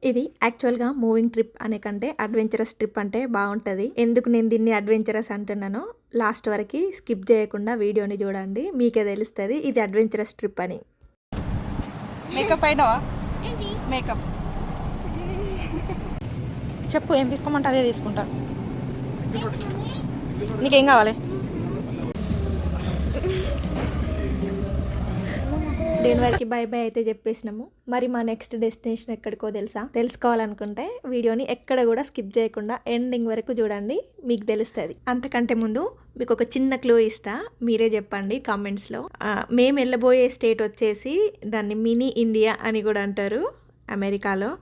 ఇది యాక్చువల్గా moving trip అనే కంటే అడ్వెంచరస్ ట్రిప్ అంటే బాగుంటుంది. ఎందుకు నేను దీన్ని అడ్వెంచరస్ అంటున్నానో లాస్ట్ వరకు స్కిప్ చేయకుండా వీడియోని చూడండి, మీకే తెలుస్తుంది ఇది అడ్వెంచరస్ ట్రిప్ అని. మేకప్ అయినావా? మేకప్ చెప్పు, ఏం తీసుకోమంటే అదే తీసుకుంటా. నీకేం కావాలి? దీని వరకు బై బై అయితే చెప్పేసినాము. మరి మా నెక్స్ట్ డెస్టినేషన్ ఎక్కడికో తెలుసుకోవాలనుకుంటే వీడియోని ఎక్కడ కూడా స్కిప్ చేయకుండా ఎండింగ్ వరకు చూడండి, మీకు తెలుస్తుంది. అంతకంటే ముందు మీకు ఒక చిన్న క్లూ ఇస్తా, మీరే చెప్పండి కామెంట్స్లో. మేము వెళ్ళబోయే స్టేట్ వచ్చేసి దాన్ని మినీ ఇండియా అని కూడా అంటారు అమెరికాలో.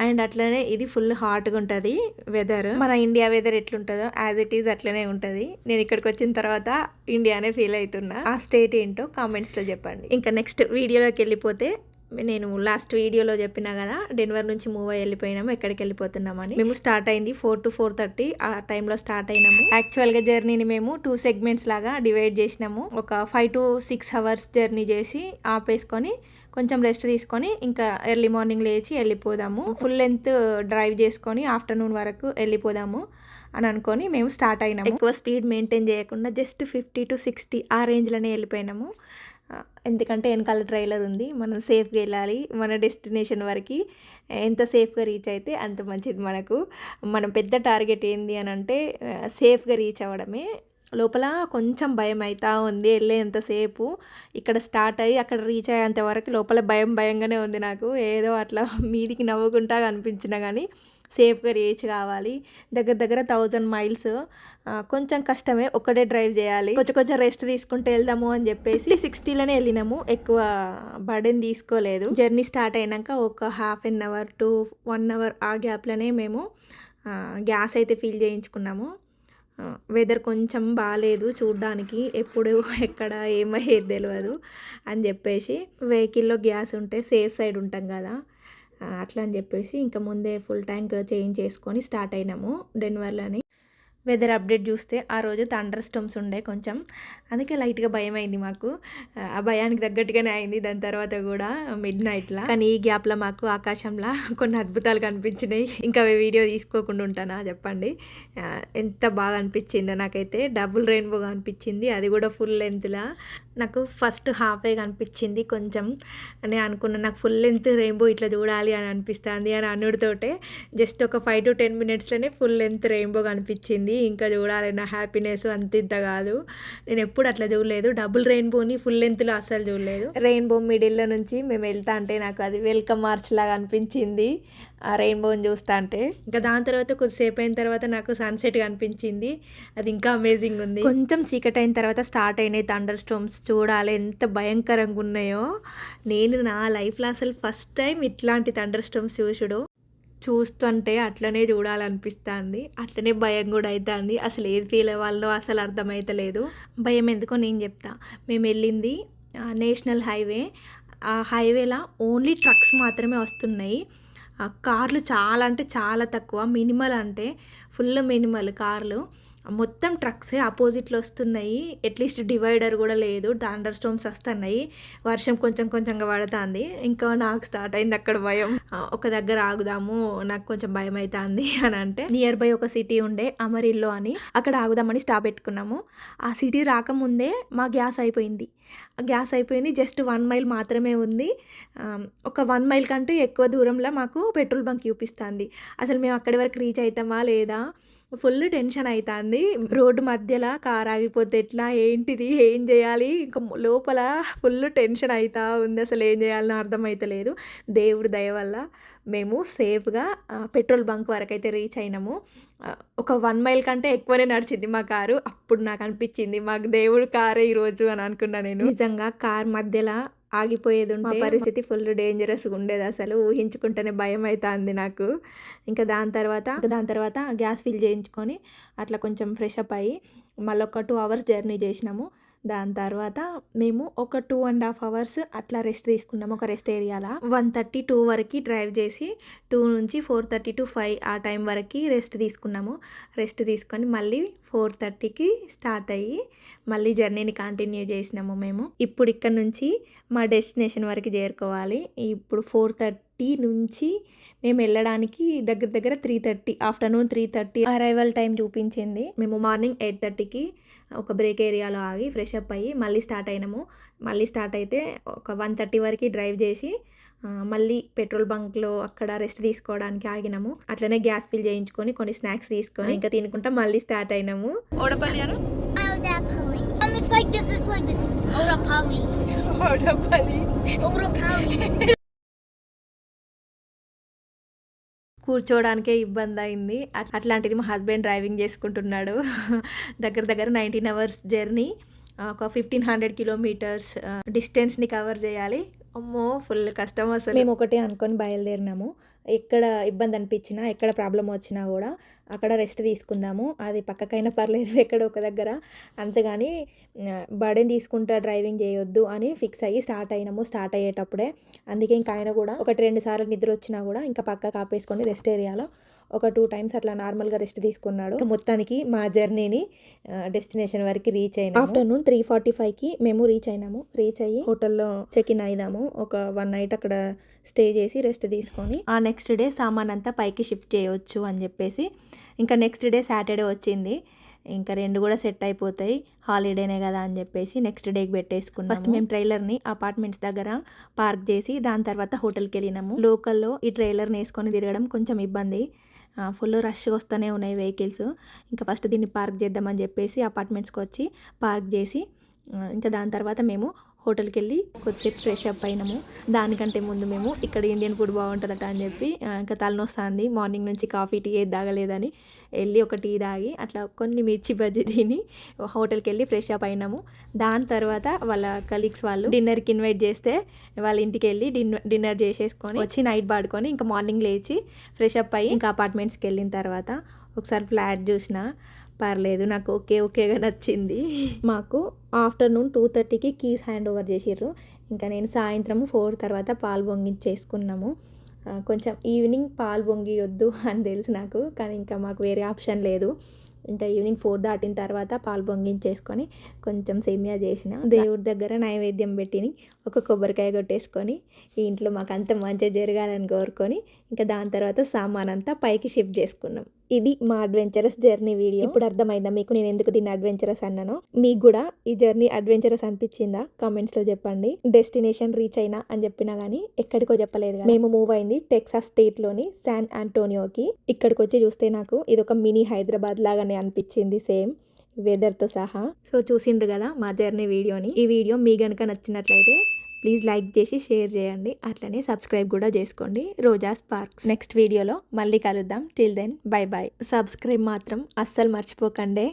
అండ్ అట్లనే ఇది ఫుల్ హాట్గా ఉంటుంది వెదర్. మన ఇండియా వెదర్ ఎట్లుంటుందో యాజ్ ఇట్ ఈజ్ అట్లనే ఉంటుంది. నేను ఇక్కడికి వచ్చిన తర్వాత ఇండియానే ఫీల్ అవుతున్నా. ఆ స్టేట్ ఏంటో కామెంట్స్లో చెప్పండి. ఇంకా నెక్స్ట్ వీడియోలోకి వెళ్ళిపోతే, నేను లాస్ట్ వీడియోలో చెప్పినా కదా డెన్వర్ నుంచి మూవ్ అయ్యి వెళ్ళిపోయినాము, ఎక్కడికి వెళ్ళిపోతున్నామని. మేము స్టార్ట్ అయింది 4 to 4:30 ఆ టైంలో స్టార్ట్ అయినాము. యాక్చువల్గా జర్నీని మేము 2 segments లాగా డివైడ్ చేసినాము. ఒక 5 to 6 hours జర్నీ చేసి ఆపేసుకొని కొంచెం రెస్ట్ తీసుకొని ఇంకా ఎర్లీ మార్నింగ్ లేచి వెళ్ళిపోదాము. ఫుల్ లెంత్ డ్రైవ్ చేసుకొని ఆఫ్టర్నూన్ వరకు వెళ్ళిపోదాము అని అనుకొని మేము స్టార్ట్ అయినాము. ఎక్కువ స్పీడ్ మెయింటైన్ చేయకుండా జస్ట్ 50 to 60 ఆ రేంజ్లోనే వెళ్ళిపోయినాము. ఎందుకంటే వెనకాల ట్రైలర్ ఉంది, మనం సేఫ్గా వెళ్ళాలి. మన డెస్టినేషన్ వరకు ఎంత సేఫ్గా రీచ్ అయితే అంత మంచిది మనకు. మనం పెద్ద టార్గెట్ ఏంది అని అంటే సేఫ్గా రీచ్ అవ్వడమే. లోపల కొంచెం భయం అవుతా ఉంది వెళ్ళేంతసేపు. ఇక్కడ స్టార్ట్ అయ్యి అక్కడ రీచ్ అయ్యేంత వరకు లోపల భయంగానే ఉంది నాకు. ఏదో అట్లా మీదికి నవ్వుకుంటా అనిపించినా కానీ సేఫ్గా రీచ్ కావాలి. దగ్గర 1000 miles. కొంచెం కష్టమే, ఒక్కడే డ్రైవ్ చేయాలి. కొంచెం రెస్ట్ తీసుకుంటూ వెళ్దాము అని చెప్పేసి 60లోనే వెళ్ళినాము, ఎక్కువ బర్డెన్ తీసుకోలేదు. జర్నీ స్టార్ట్ అయినాక ఒక 1/2 hour to 1 hour ఆ గ్యాప్లోనే మేము గ్యాస్ అయితే ఫిల్ చేయించుకున్నాము. వెదర్ కొంచెం బాగాలేదు చూడ్డానికి, ఎప్పుడు ఎక్కడ ఏమయ్యేది తెలియదు అని చెప్పేసి వెహికల్లో గ్యాస్ ఉంటే సేఫ్ సైడ్ ఉంటాం కదా, అట్లా అని చెప్పేసి ఇంకా ముందే ఫుల్ ట్యాంక్ చేంజ్ చేసుకొని స్టార్ట్ అయినాము డెన్వర్లోని. వెదర్ అప్డేట్ చూస్తే ఆ రోజు థండర్ స్టార్మ్స్ ఉండే కొంచెం, అందుకే లైట్గా భయం అయింది మాకు. ఆ భయానికి తగ్గట్టుగానే అయింది దాని తర్వాత కూడా మిడ్ నైట్లో. కానీ ఈ గ్యాప్లో మాకు ఆకాశంలో కొన్ని అద్భుతాలు కనిపించినాయి. ఇంకా వీడియో తీసుకోకుండా ఉంటానా చెప్పండి. ఎంత బాగా అనిపించిందో నాకైతే. డబుల్ రెయిన్బో అనిపించింది, అది కూడా ఫుల్ లెంత్లా. నాకు ఫస్ట్ హాఫే కనిపించింది కొంచెం అని అనుకున్నాను. నాకు ఫుల్ లెంత్ రెయిన్బో ఇట్లా చూడాలి అని అనిపిస్తుంది అని అనుడితోటే జస్ట్ ఒక 5 to 10 minutesలోనే ఫుల్ లెంత్ రెయిన్బో కనిపించింది. ఇంకా చూడాలి, నా హ్యాపీనెస్ అంత కాదు. నేను ఎప్పుడు అట్లా చూడలేదు, డబుల్ రెయిన్బోని ఫుల్ లెంత్లో అస్సలు చూడలేదు. రెయిన్బో మిడిల్లో నుంచి మేము వెళ్తా అంటే నాకు అది వెల్కమ్ మార్చ్ లాగా అనిపించింది ఆ రెయిన్బోని చూస్తా అంటే. ఇంకా దాని తర్వాత కొద్దిసేపు అయిన తర్వాత నాకు సన్సెట్ కనిపించింది, అది ఇంకా అమేజింగ్ ఉంది. కొంచెం చీకటి అయిన తర్వాత స్టార్ట్ అయినాయి థండర్ స్టార్మ్స్. చూడాలి ఎంత భయంకరంగా ఉన్నాయో. నేను నా లైఫ్లో అసలు ఫస్ట్ టైం ఇట్లాంటి థండర్ స్టార్మ్స్ చూస్తుంటే అట్లనే చూడాలనిపిస్తుంది, అట్లనే భయం కూడా అవుతుంది. అసలు ఏది ఫీల్ అవ్వాలో అసలు అర్థమవుతలేదు. భయం ఎందుకో నేను చెప్తా. మేము వెళ్ళింది నేషనల్ హైవే. ఆ హైవేలో ఓన్లీ ట్రక్స్ మాత్రమే వస్తున్నాయి, కార్లు చాలా అంటే చాలా తక్కువ. మినిమల్ అంటే ఫుల్ మినిమల్ కార్లు, మొత్తం ట్రక్సే ఆపోజిట్లో వస్తున్నాయి. అట్లీస్ట్ డివైడర్ కూడా లేదు. థండర్ స్టార్మ్స్ వస్తున్నాయి, వర్షం కొంచెంగా పడుతుంది. ఇంకా నాకు స్టార్ట్ అయింది అక్కడ భయం. ఒక దగ్గర ఆగుదాము, నాకు కొంచెం భయం అవుతుంది అని అంటే నియర్ బై ఒక సిటీ ఉండే అమరిల్లో అని, అక్కడ ఆగుదామని స్టాప్ పెట్టుకున్నాము. ఆ సిటీ రాకముందే మా గ్యాస్ అయిపోయింది. జస్ట్ 1 mile మాత్రమే ఉంది. ఒక 1 mile కంటే ఎక్కువ దూరంలో మాకు పెట్రోల్ బంక్ చూపిస్తుంది. అసలు మేము అక్కడి వరకు రీచ్ అవుతామా లేదా, ఫుల్ టెన్షన్ అవుతుంది. రోడ్డు మధ్యలో కార్ ఆగిపోతే ఎట్లా, ఏంటిది, ఏం చేయాలి, ఇంకా లోపల ఫుల్ టెన్షన్ అవుతా ఉంది. అసలు ఏం చేయాలని అర్థమవుతలేదు. దేవుడి దయ వల్ల మేము సేఫ్గా పెట్రోల్ బంక్ వరకు అయితే రీచ్ అయినాము. ఒక 1 mile కంటే ఎక్కువనే నడిచింది మా కారు. అప్పుడు నాకు అనిపించింది మాకు దేవుడు కారే ఈరోజు అని అనుకున్నా నేను. నిజంగా కార్ మధ్యలో ఆగిపోయేది ఉంటే పరిస్థితి ఫుల్ డేంజరస్గా ఉండేది. అసలు ఊహించుకుంటేనే భయం అవుతుంది నాకు. ఇంకా దాని తర్వాత గ్యాస్ ఫిల్ చేయించుకొని అట్లా కొంచెం ఫ్రెష్ అప్ అయ్యి మళ్ళీ ఒక 2 hours జర్నీ చేసినాము. దాని తర్వాత మేము ఒక 2.5 hours అట్లా రెస్ట్ తీసుకున్నాము ఒక రెస్ట్ ఏరియాలో. 1:32 వరకు డ్రైవ్ చేసి 2 నుంచి 4:30 to 5 ఆ టైం వరకు రెస్ట్ తీసుకున్నాము. రెస్ట్ తీసుకొని మళ్ళీ 4:30కి స్టార్ట్ అయ్యి మళ్ళీ జర్నీని కంటిన్యూ చేసినాము మేము. ఇప్పుడు ఇక్కడ నుంచి మా డెస్టినేషన్ వరకు చేరుకోవాలి. ఇప్పుడు 4:30 సిటీ నుంచి మేము వెళ్ళడానికి దగ్గర 3:30 ఆఫ్టర్నూన్ 3:30 అరైవల్ టైం చూపించింది. మేము మార్నింగ్ 8:30కి ఒక బ్రేక్ ఏరియాలో ఆగి ఫ్రెష్ అప్ అయ్యి మళ్ళీ స్టార్ట్ అయినాము. మళ్ళీ స్టార్ట్ అయితే ఒక 1:30 వరకు డ్రైవ్ చేసి మళ్ళీ పెట్రోల్ బంక్లో అక్కడ రెస్ట్ తీసుకోవడానికి ఆగినాము. అట్లనే గ్యాస్ ఫిల్ చేయించుకొని కొన్ని స్నాక్స్ తీసుకొని ఇంకా తినుకుంటా మళ్ళీ స్టార్ట్ అయినాము. ఓడపల్లి అను Odapalli. It's like this. It's like this. Odapalli. Odapalli Odapalli. కూర్చోవడానికే ఇబ్బంది అయింది. అట్లాంటిది మా హస్బెండ్ డ్రైవింగ్ చేసుకుంటున్నాడు. దగ్గర 19 అవర్స్ జర్నీ, ఒక 1500 కిలోమీటర్స్ డిస్టెన్స్ని కవర్ చేయాలి. అమ్మో ఫుల్ కష్టం అసలు. మేము ఒకటే అనుకొని బయలుదేరినాము. ఎక్కడ ఇబ్బంది అనిపించినా, ఎక్కడ ప్రాబ్లం వచ్చినా కూడా అక్కడ రెస్ట్ తీసుకుందాము, అది పక్కకైనా పర్లేదు ఎక్కడ ఒక దగ్గర, అంతేగాని బర్డెన్ తీసుకుంటా డ్రైవింగ్ చేయొద్దు అని ఫిక్స్ అయ్యి స్టార్ట్ అయినాము. స్టార్ట్ అయ్యేటప్పుడే అందుకే ఇంకా ఆయన కూడా 1-2 సార్లు నిద్ర వచ్చినా కూడా ఇంకా పక్క కాపేసుకొని రెస్ట్ ఏరియాలో ఒక 2 టైమ్స్ అట్లా నార్మల్గా రెస్ట్ తీసుకున్నాడు. మొత్తానికి మా జర్నీని డెస్టినేషన్ వరకు రీచ్ అయినాము. ఆఫ్టర్నూన్ 3:45కి మేము రీచ్ అయినాము. రీచ్ అయ్యి హోటల్లో చెక్ ఇన్ అయినాము. ఒక 1 నైట్ అక్కడ స్టే చేసి రెస్ట్ తీసుకొని ఆ నెక్స్ట్ డే సామాన్ అంతా పైకి షిఫ్ట్ చేయొచ్చు అని చెప్పేసి ఇంకా నెక్స్ట్ డే సాటర్డే వచ్చింది. ఇంకా 2 కూడా సెట్ అయిపోతాయి, హాలిడేనే కదా అని చెప్పేసి నెక్స్ట్ డేకి పెట్టేసుకున్నాం. ఫస్ట్ మేము ట్రైలర్ని అపార్ట్మెంట్స్ దగ్గర పార్క్ చేసి దాని తర్వాత హోటల్కి వెళ్ళినాము. లోకల్లో ఈ ట్రైలర్ని వేసుకొని తిరగడం కొంచెం ఇబ్బంది, ఫుల్ రష్గా వస్తూనే ఉన్నాయి వెహికల్స్. ఇంకా ఫస్ట్ దీన్ని పార్క్ చేద్దామని చెప్పేసి అపార్ట్మెంట్స్కి వచ్చి పార్క్ చేసి ఇంకా దాని తర్వాత మేము హోటల్కి వెళ్ళి కొద్దిసేపు ఫ్రెష్ అప్ అయినాము. దానికంటే ముందు మేము ఇక్కడ ఇండియన్ ఫుడ్ బాగుంటుందట అని చెప్పి ఇంకా తలనొస్తుంది, మార్నింగ్ నుంచి కాఫీ టీ ఏది తాగలేదని వెళ్ళి ఒక టీ తాగి అట్లా కొన్ని మిర్చి బజ్జీ తిని హోటల్కి వెళ్ళి ఫ్రెష్ అప్ అయినాము. దాని తర్వాత వాళ్ళ కలీగ్స్ వాళ్ళు డిన్నర్కి ఇన్వైట్ చేస్తే వాళ్ళ ఇంటికి వెళ్ళి డిన్నర్ చేసేసుకొని వచ్చి నైట్ పడుకొని ఇంకా మార్నింగ్ లేచి ఫ్రెష్ అప్ అయ్యి ఇంకా అపార్ట్మెంట్స్కి వెళ్ళిన తర్వాత ఒకసారి ఫ్లాట్ చూసిన, పర్లేదు నాకు ఓకేగా నచ్చింది. మాకు ఆఫ్టర్నూన్ 2:30కి కీస్ హ్యాండ్ ఓవర్ చేసిర్రు. ఇంకా నేను సాయంత్రం 4 తర్వాత పాలు పొంగించేసుకున్నాము. కొంచెం ఈవినింగ్ పాలు పొంగియొద్దు అని తెలుసు నాకు, కానీ ఇంకా మాకు వేరే ఆప్షన్ లేదు. ఇంకా ఈవినింగ్ 4 దాటిన తర్వాత పాలు పొంగించేసుకొని కొంచెం సేమియా చేసిన, దేవుడి దగ్గర నైవేద్యం పెట్టిని ఒక కొబ్బరికాయ కొట్టేసుకొని ఈ ఇంట్లో మాకు అంత మంచిగా జరగాలని కోరుకొని ఇంకా దాని తర్వాత సామాన్ అంతా పైకి షిఫ్ట్ చేసుకున్నాం. ఇది మా అడ్వెంచరస్ జర్నీ వీడియో. ఇప్పుడు అర్థమైందా మీకు నేను ఎందుకు దీన్ని అడ్వెంచరస్ అన్నానో? మీకు కూడా ఈ జర్నీ అడ్వెంచరస్ అనిపించిందా? కామెంట్స్లో చెప్పండి. డెస్టినేషన్ రీచ్ అయినా అని చెప్పినా కానీ ఎక్కడికో చెప్పలేదు కదా. మేము మూవ్ అయింది టెక్సాస్ స్టేట్లోని శాన్ ఆంటోనియోకి. ఇక్కడికి వచ్చి చూస్తే నాకు ఇది ఒక మినీ హైదరాబాద్ లాగానే అనిపించింది, సేమ్ వెదర్తో సహా. సో చూసిండ్రు కదా మా జర్నీ వీడియోని. ఈ వీడియో మీ గనుక నచ్చినట్లయితే ప్లీజ్ లైక్ చేసి షేర్ చేయండి, అట్లనే సబ్స్క్రైబ్ కూడా చేసుకోండి రోజా స్పార్క్స్. నెక్స్ట్ వీడియోలో మళ్ళీ కలుద్దాం. Till then by. సబ్స్క్రైబ్ మాత్రం అస్సలు మర్చిపోకండి.